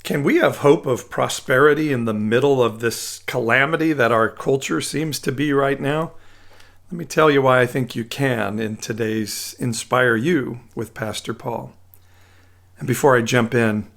Can we have hope of prosperity in the middle of this calamity that our culture seems to be right now? Let me tell you why I think you can in today's InspireU with Pastor Paul. And before I jump in,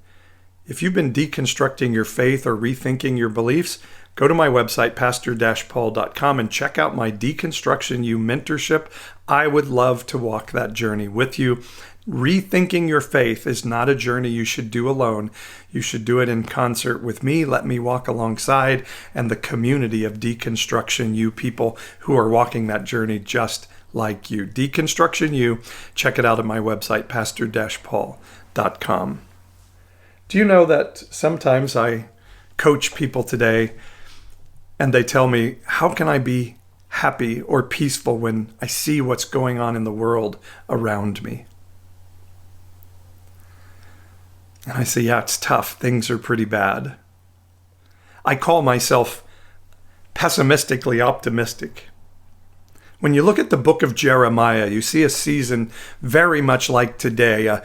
if you've been deconstructing your faith or rethinking your beliefs, go to my website, pastor-paul.com, and check out my Deconstruction U mentorship. I would love to walk that journey with you. Rethinking your faith is not a journey you should do alone. You should do it in concert with me. Let me walk alongside and the community of Deconstruction U people who are walking that journey just like you. Deconstruction U, check it out at my website, pastor-paul.com. Do you know that sometimes I coach people today and they tell me, how can I be happy or peaceful when I see what's going on in the world around me? And I say, yeah, it's tough. Things are pretty bad. I call myself pessimistically optimistic. When you look at the book of Jeremiah, you see a season very much like today, a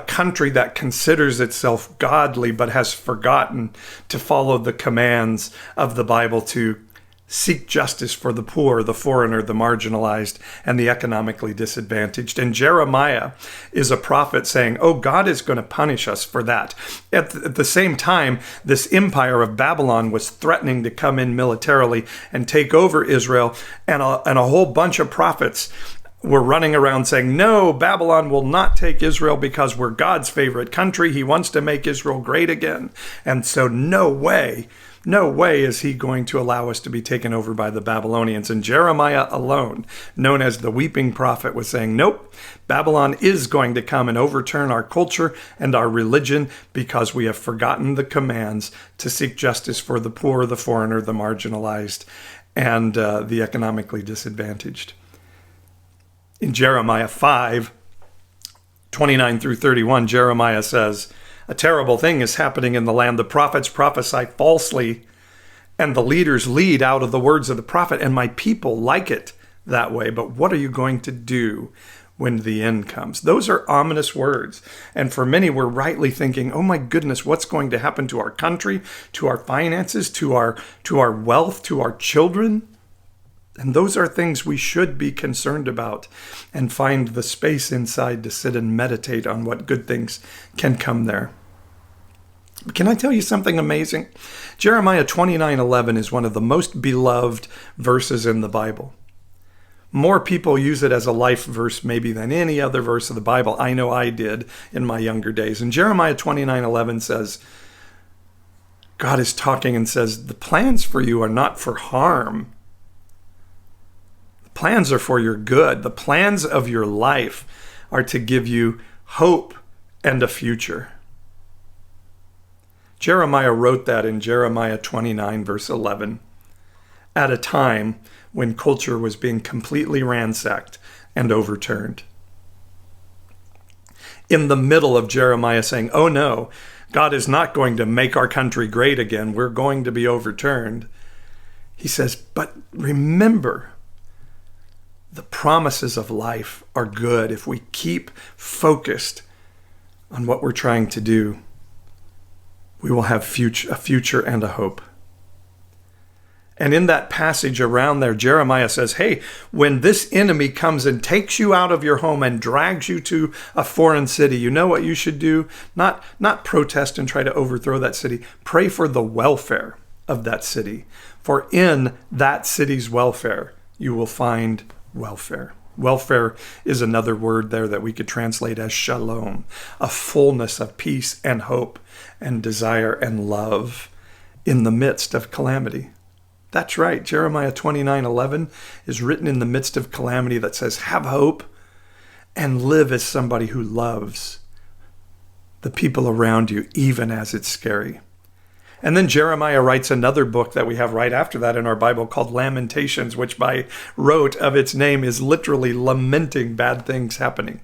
country that considers itself godly but has forgotten to follow the commands of the Bible to seek justice for the poor, the foreigner, the marginalized, and the economically disadvantaged. And Jeremiah is a prophet saying, oh, God is going to punish us for that. At the same time, this empire of Babylon was threatening to come in militarily and take over Israel, and a whole bunch of prophets were running around saying, no, Babylon will not take Israel because we're God's favorite country. He wants to make Israel great again. And so no way is he going to allow us to be taken over by the Babylonians. And Jeremiah alone, known as the weeping prophet, was saying, nope, Babylon is going to come and overturn our culture and our religion because we have forgotten the commands to seek justice for the poor, the foreigner, the marginalized, and the economically disadvantaged. In Jeremiah 5:29 through 31, Jeremiah says, a terrible thing is happening in the land. The prophets prophesy falsely, and the leaders lead out of the words of the prophet, and my people like it that way. But what are you going to do when the end comes? Those are ominous words. And for many, we're rightly thinking, oh my goodness, what's going to happen to our country, to our finances, to our wealth, to our children? And those are things we should be concerned about and find the space inside to sit and meditate on what good things can come there. Can I tell you something amazing? Jeremiah 29:11 is one of the most beloved verses in the Bible. More people use it as a life verse maybe than any other verse of the Bible. I know I did in my younger days. And Jeremiah 29:11 says, God is talking and says, the plans for you are not for harm. Plans are for your good. The plans of your life are to give you hope and a future. Jeremiah wrote that in Jeremiah 29, verse 11, at a time when culture was being completely ransacked and overturned. In the middle of Jeremiah saying, oh no, God is not going to make our country great again. We're going to be overturned. He says, but remember, the promises of life are good if we keep focused on what we're trying to do. We will have a future and a hope. And in that passage around there, Jeremiah says, hey, when this enemy comes and takes you out of your home and drags you to a foreign city, you know what you should do? Not protest and try to overthrow that city. Pray for the welfare of that city. For in that city's welfare, you will find welfare. Welfare is another word there that we could translate as shalom, a fullness of peace and hope and desire and love in the midst of calamity. That's right. Jeremiah 29:11 is written in the midst of calamity that says, have hope and live as somebody who loves the people around you, even as it's scary. And then Jeremiah writes another book that we have right after that in our Bible called Lamentations, which by rote of its name is literally lamenting bad things happening.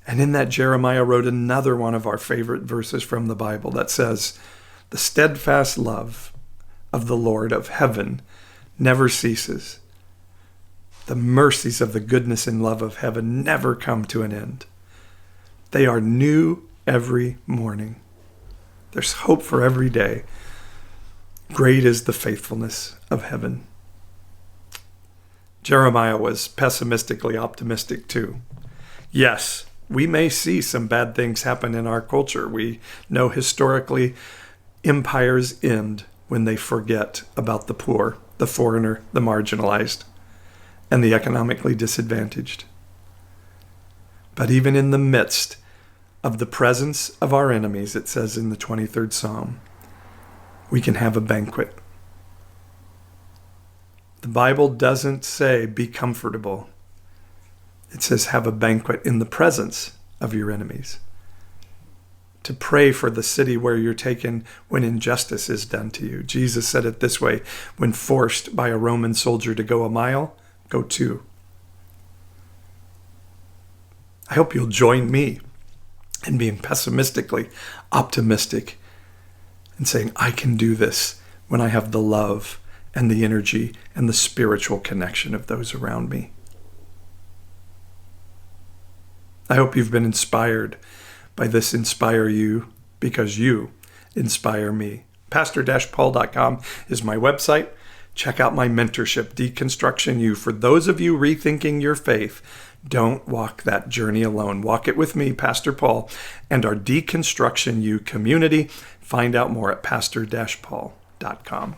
And in that, Jeremiah wrote another one of our favorite verses from the Bible that says, the steadfast love of the Lord of heaven never ceases. The mercies of the goodness and love of heaven never come to an end. They are new every morning. There's hope for every day. Great is the faithfulness of heaven. Jeremiah was pessimistically optimistic too. Yes, we may see some bad things happen in our culture. We know historically empires end when they forget about the poor, the foreigner, the marginalized, and the economically disadvantaged. But even in the midst of the presence of our enemies, it says in the 23rd Psalm, we can have a banquet. The Bible doesn't say be comfortable. It says have a banquet in the presence of your enemies. To pray for the city where you're taken when injustice is done to you. Jesus said it this way, when forced by a Roman soldier to go a mile, go 2. I hope you'll join me in being pessimistically optimistic and saying, I can do this when I have the love and the energy and the spiritual connection of those around me. I hope you've been inspired by this InspireU because you inspire me. Pastor-Paul.com is my website. Check out my mentorship, Deconstruction U. For those of you rethinking your faith, don't walk that journey alone. Walk it with me, Pastor Paul, and our Deconstruction U community. Find out more at Pastor-Paul.com.